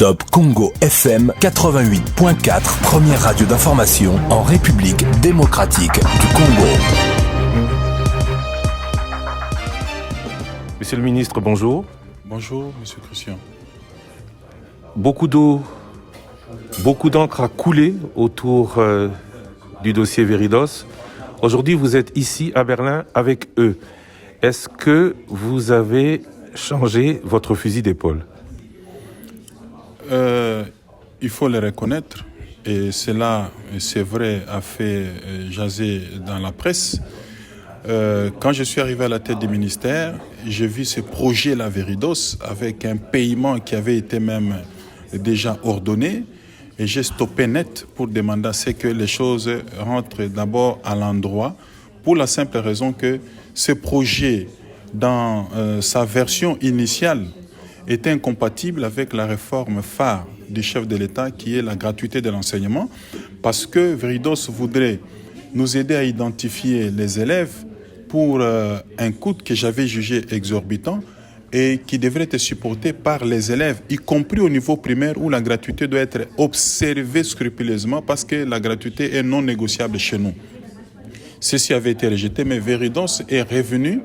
Top Congo FM 88.4, première radio d'information en République démocratique du Congo. Monsieur le ministre, bonjour. Bonjour, monsieur Christian. Beaucoup d'eau, beaucoup d'encre a coulé autour du dossier Veridos. Aujourd'hui, vous êtes ici à Berlin avec eux. Est-ce que vous avez changé votre fusil d'épaule ? Il faut le reconnaître, et cela, c'est vrai, a fait jaser dans la presse. Quand je suis arrivé à la tête du ministère, j'ai vu ce projet La Veridos avec un paiement qui avait été même déjà ordonné, et j'ai stoppé net pour demander à ce que les choses rentrent d'abord à l'endroit, pour la simple raison que ce projet, dans sa version initiale, était incompatible avec la réforme phare du chef de l'État qui est la gratuité de l'enseignement, parce que Veridos voudrait nous aider à identifier les élèves pour un coût que j'avais jugé exorbitant et qui devrait être supporté par les élèves, y compris au niveau primaire où la gratuité doit être observée scrupuleusement parce que la gratuité est non négociable chez nous. Ceci avait été rejeté, mais Veridos est revenu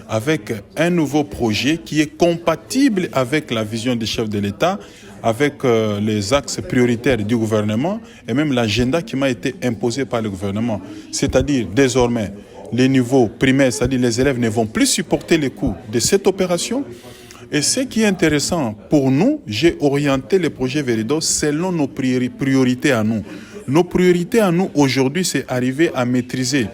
avec un nouveau projet qui est compatible avec la vision du chef de l'État, avec les axes prioritaires du gouvernement et même l'agenda qui m'a été imposé par le gouvernement. C'est-à-dire, désormais, les niveaux primaires, c'est-à-dire les élèves ne vont plus supporter les coûts de cette opération. Et ce qui est intéressant pour nous, j'ai orienté le projet Veridos selon nos priorités à nous. Nos priorités à nous aujourd'hui, c'est arriver à maîtriser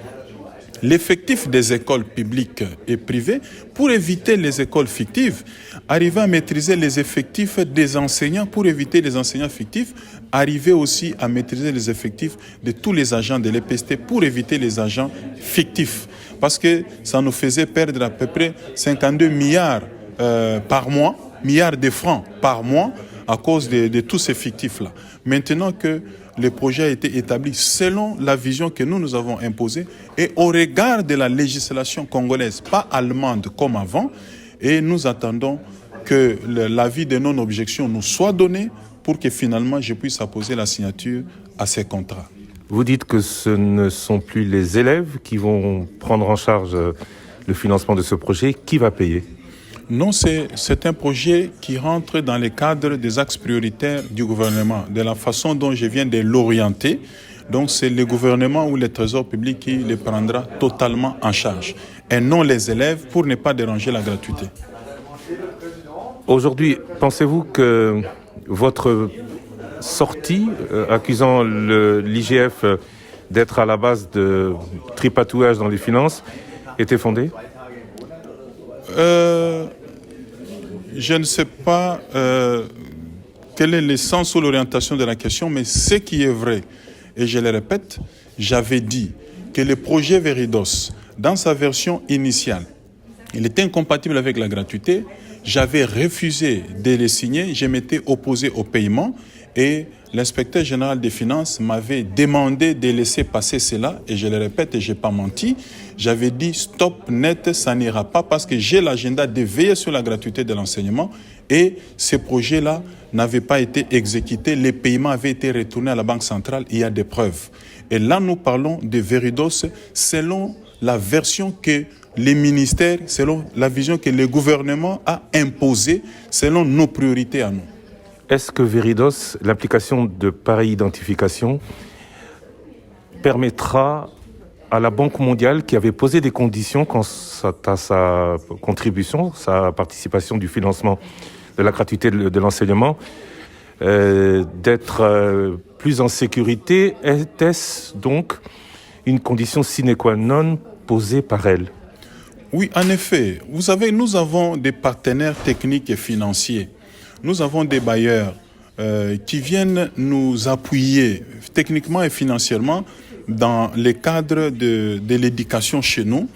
l'effectif des écoles publiques et privées pour éviter les écoles fictives, arriver à maîtriser les effectifs des enseignants pour éviter les enseignants fictifs, arriver aussi à maîtriser les effectifs de tous les agents de l'EPST pour éviter les agents fictifs. Parce que ça nous faisait perdre à peu près 52 milliards par mois, milliards de francs par mois à cause de tous ces fictifs-là. Maintenant que le projet a été établi selon la vision que nous avons imposée et au regard de la législation congolaise, pas allemande comme avant, et nous attendons que l'avis de non-objection nous soit donné pour que finalement je puisse apposer la signature à ces contrats. Vous dites que ce ne sont plus les élèves qui vont prendre en charge le financement de ce projet. Qui va payer ? Non, c'est un projet qui rentre dans le cadre des axes prioritaires du gouvernement, de la façon dont je viens de l'orienter. Donc c'est le gouvernement ou le trésor public qui le prendra totalement en charge, et non les élèves pour ne pas déranger la gratuité. Aujourd'hui, pensez-vous que votre sortie accusant l'IGF d'être à la base de tripatouillage dans les finances était fondée ? Je ne sais pas quel est le sens ou l'orientation de la question, mais ce qui est vrai, et je le répète, j'avais dit que le projet Veridos, dans sa version initiale, il était incompatible avec la gratuité. J'avais refusé de le signer, je m'étais opposé au paiement et l'inspecteur général des finances m'avait demandé de laisser passer cela, et je le répète et je n'ai pas menti. J'avais dit stop net, ça n'ira pas parce que j'ai l'agenda de veiller sur la gratuité de l'enseignement et ce projet-là n'avait pas été exécuté. Les paiements avaient été retournés à la Banque centrale, il y a des preuves. Et là, nous parlons de Veridos selon la version que les ministères, selon la vision que le gouvernement a imposée, selon nos priorités à nous. Est-ce que Veridos, l'application de pareille identification, permettra à la Banque mondiale, qui avait posé des conditions quant à sa contribution, sa participation du financement de la gratuité de l'enseignement, d'être plus en sécurité? Était-ce donc une condition sine qua non posée par elle? Oui, en effet. Vous savez, nous avons des partenaires techniques et financiers. Nous avons des bailleurs qui viennent nous appuyer techniquement et financièrement dans le cadre de l'éducation chez nous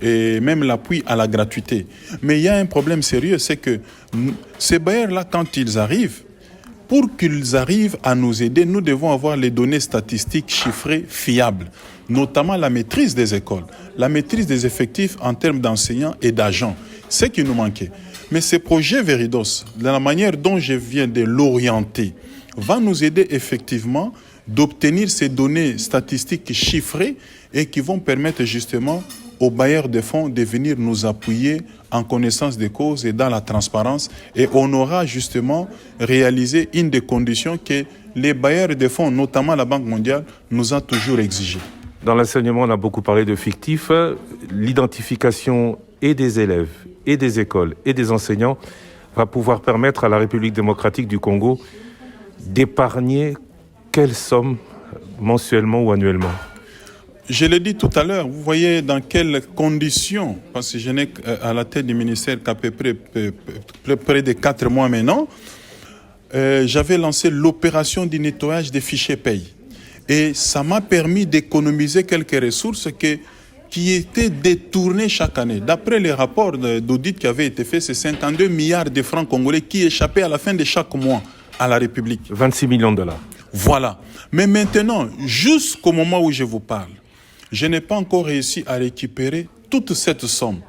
et même l'appui à la gratuité. Mais il y a un problème sérieux, c'est que ces bailleurs-là, quand ils arrivent, pour qu'ils arrivent à nous aider, nous devons avoir les données statistiques chiffrées fiables, notamment la maîtrise des écoles, la maîtrise des effectifs en termes d'enseignants et d'agents, ce qui nous manquait. Mais ce projet Veridos, de la manière dont je viens de l'orienter, va nous aider effectivement d'obtenir ces données statistiques chiffrées et qui vont permettre justement aux bailleurs de fonds de venir nous appuyer en connaissance des causes et dans la transparence. Et on aura justement réalisé une des conditions que les bailleurs de fonds, notamment la Banque mondiale, nous a toujours exigées. Dans l'enseignement, on a beaucoup parlé de fictif. L'identification et des élèves, et des écoles, et des enseignants va pouvoir permettre à la République démocratique du Congo d'épargner quelle somme mensuellement ou annuellement? Je l'ai dit tout à l'heure, vous voyez dans quelles conditions, parce que je n'ai à la tête du ministère qu'à peu près de 4 mois maintenant, j'avais lancé l'opération du nettoyage des fichiers paye. Et ça m'a permis d'économiser quelques ressources qui étaient détournées chaque année. D'après les rapports d'audit qui avaient été faits, c'est 52 milliards de francs congolais qui échappaient à la fin de chaque mois à la République. 26 millions de dollars. Voilà. Mais maintenant, jusqu'au moment où je vous parle, je n'ai pas encore réussi à récupérer toute cette somme.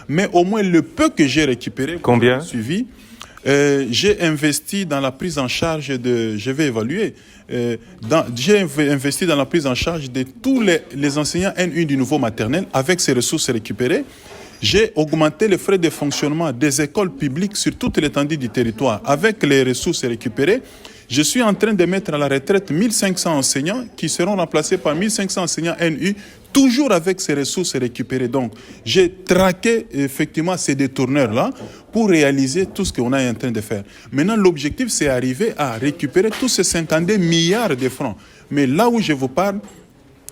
Mais au moins le peu que j'ai récupéré, combien suivi, j'ai investi dans la prise en charge de... Je vais évaluer. J'ai investi dans la prise en charge de tous les enseignants N1 du nouveau maternel avec ces ressources récupérées. J'ai augmenté les frais de fonctionnement des écoles publiques sur toute l'étendue du territoire avec les ressources récupérées. Je suis en train de mettre à la retraite 1500 enseignants qui seront remplacés par 1500 enseignants NU, toujours avec ces ressources récupérées. Donc, j'ai traqué effectivement ces détourneurs-là pour réaliser tout ce qu'on est en train de faire. Maintenant, l'objectif, c'est arriver à récupérer tous ces 52 milliards de francs. Mais là où je vous parle,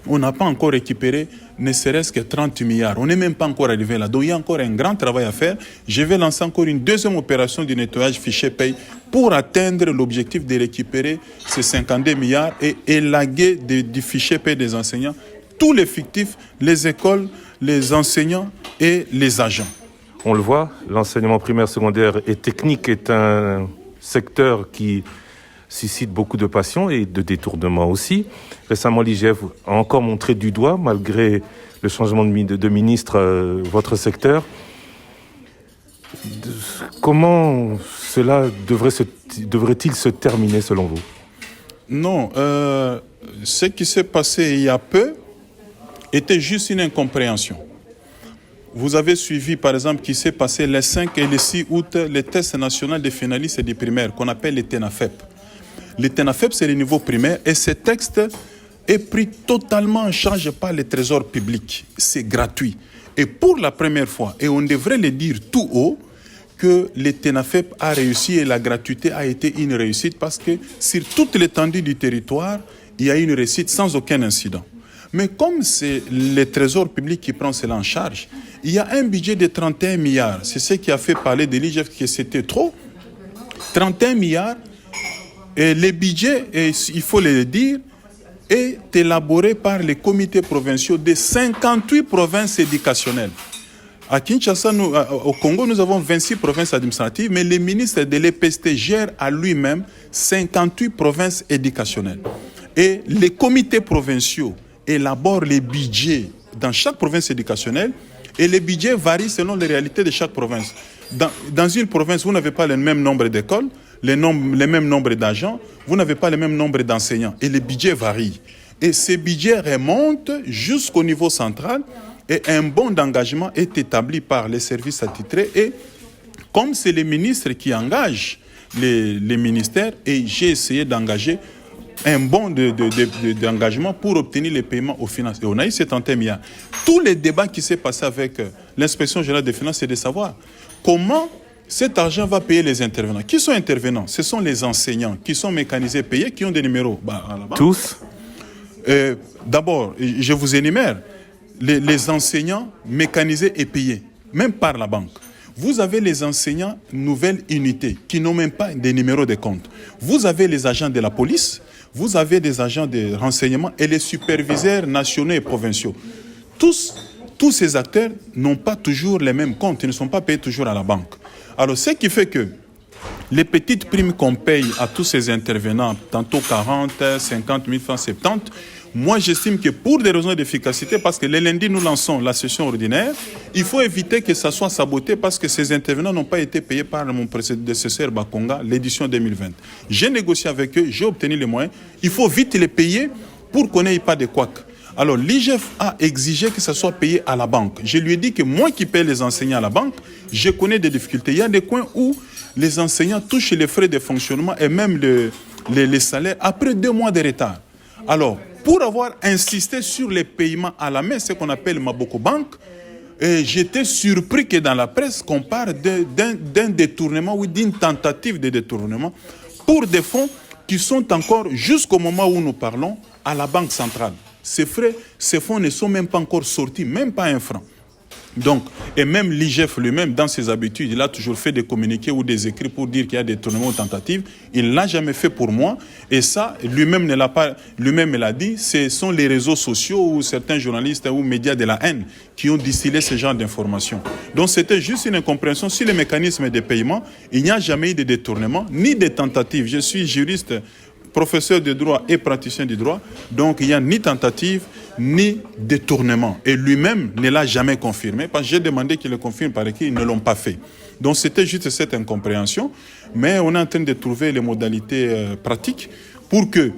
on n'a pas encore récupéré ne serait-ce que 30 milliards. On n'est même pas encore arrivé là. Donc il y a encore un grand travail à faire. Je vais lancer encore une deuxième opération de nettoyage fichier paye pour atteindre l'objectif de récupérer ces 52 milliards et élaguer du fichier paye des enseignants tous les fictifs, les écoles, les enseignants et les agents. On le voit, l'enseignement primaire, secondaire et technique est un secteur qui suscite beaucoup de passion et de détournement aussi. Récemment, l'IGF a encore montré du doigt, malgré le changement de ministre, votre secteur. Comment cela devrait-il se terminer selon vous? Non, ce qui s'est passé il y a peu était juste une incompréhension. Vous avez suivi, par exemple, qui s'est passé les 5 et les 6 août, les tests nationaux des finalistes et des primaires, qu'on appelle les TENAFEP. Les TENAFEP, c'est le niveau primaire, et ce texte est pris totalement en charge par le trésor public. C'est gratuit. Et pour la première fois, et on devrait le dire tout haut, que le TENAFEP a réussi et la gratuité a été une réussite parce que sur toute l'étendue du territoire, il y a une réussite sans aucun incident. Mais comme c'est le trésor public qui prend cela en charge, il y a un budget de 31 milliards. C'est ce qui a fait parler de l'IGF que c'était trop. 31 milliards. Et le budget, il faut le dire, est élaboré par les comités provinciaux de 58 provinces éducationnelles. À Kinshasa, au Congo, nous avons 26 provinces administratives, mais le ministre de l'EPST gère à lui-même 58 provinces éducationnelles. Et les comités provinciaux élaborent les budgets dans chaque province éducationnelle et les budgets varient selon les réalités de chaque province. Dans une province, vous n'avez pas le même nombre d'écoles, les mêmes nombres d'agents, vous n'avez pas le même nombre d'enseignants et les budgets varient. Et ces budgets remontent jusqu'au niveau central et un bon d'engagement est établi par les services attitrés et comme c'est les ministres qui engagent les ministères et j'ai essayé d'engager un bon d'engagement pour obtenir les paiements aux finances. Et on a eu 71 milliards. Tous les débats qui s'est passé avec l'inspection générale des finances, c'est de savoir comment cet argent va payer les intervenants. Qui sont intervenants? Ce sont les enseignants qui sont mécanisés, payés, qui ont des numéros. Tous? D'abord, je vous énumère. Les enseignants mécanisés et payés, même par la banque. Vous avez les enseignants nouvelle unité qui n'ont même pas des numéros de compte. Vous avez les agents de la police, vous avez des agents de renseignement et les superviseurs nationaux et provinciaux. Tous ces acteurs n'ont pas toujours les mêmes comptes, ils ne sont pas payés toujours à la banque. Alors, ce qui fait que les petites primes qu'on paye à tous ces intervenants, tantôt 40, 50 000 francs, 70, Moi, j'estime que pour des raisons d'efficacité, parce que les lundis, nous lançons la session ordinaire, il faut éviter que ça soit saboté parce que ces intervenants n'ont pas été payés par mon prédécesseur Bakonga, l'édition 2020. J'ai négocié avec eux, j'ai obtenu les moyens. Il faut vite les payer pour qu'on n'ait pas de couac. Alors, l'IGF a exigé que ça soit payé à la banque. Je lui ai dit que moi qui paye les enseignants à la banque, je connais des difficultés. Il y a des coins où les enseignants touchent les frais de fonctionnement et même les salaires après 2 mois de retard. Alors, pour avoir insisté sur les paiements à la main, ce qu'on appelle Maboko Bank, j'étais surpris que dans la presse, qu'on parle d'un détournement ou d'une tentative de détournement pour des fonds qui sont encore, jusqu'au moment où nous parlons, à la Banque centrale. Ces fonds ne sont même pas encore sortis, même pas un franc. Donc, et même l'IGF lui-même, dans ses habitudes, il a toujours fait des communiqués ou des écrits pour dire qu'il y a des tournements ou tentatives. Il ne l'a jamais fait pour moi. Et ça, lui-même ne l'a pas, lui-même l'a dit, ce sont les réseaux sociaux ou certains journalistes ou médias de la haine qui ont distillé ce genre d'informations. Donc, c'était juste une incompréhension sur les mécanismes de paiement. Il n'y a jamais eu de détournement, ni de tentatives. Je suis juriste, professeur de droit et praticien du droit, donc il n'y a ni tentative ni détournement. Et lui-même ne l'a jamais confirmé, parce que j'ai demandé qu'il le confirme par écrit, ils ne l'ont pas fait. Donc c'était juste cette incompréhension, mais on est en train de trouver les modalités pratiques pour que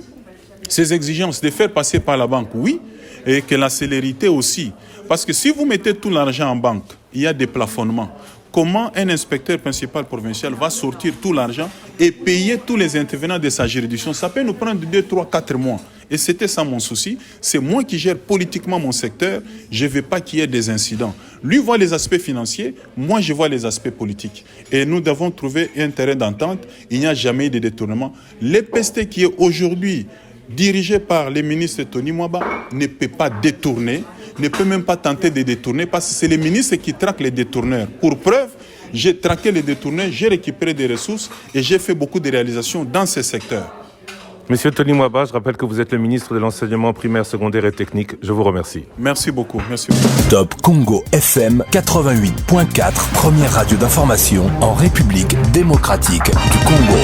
ces exigences de faire passer par la banque, oui, et que la célérité aussi. Parce que si vous mettez tout l'argent en banque, il y a des plafonnements. Comment un inspecteur principal provincial va sortir tout l'argent et payer tous les intervenants de sa juridiction? Ça peut nous prendre 2, 3, 4 mois. Et c'était ça mon souci. C'est moi qui gère politiquement mon secteur. Je ne veux pas qu'il y ait des incidents. Lui voit les aspects financiers, moi je vois les aspects politiques. Et nous devons trouver un terrain d'entente. Il n'y a jamais eu de détournement. L'EPST qui est aujourd'hui dirigé par le ministre Tony Mwaba ne peut pas détourner, ne peut même pas tenter de détourner parce que c'est les ministres qui traquent les détourneurs. Pour preuve, j'ai traqué les détourneurs, j'ai récupéré des ressources et j'ai fait beaucoup de réalisations dans ce secteur. Monsieur Tony Mwaba, je rappelle que vous êtes le ministre de l'enseignement primaire, secondaire et technique. Je vous remercie. Merci beaucoup. Merci beaucoup. Top Congo FM 88.4, première radio d'information en République démocratique du Congo.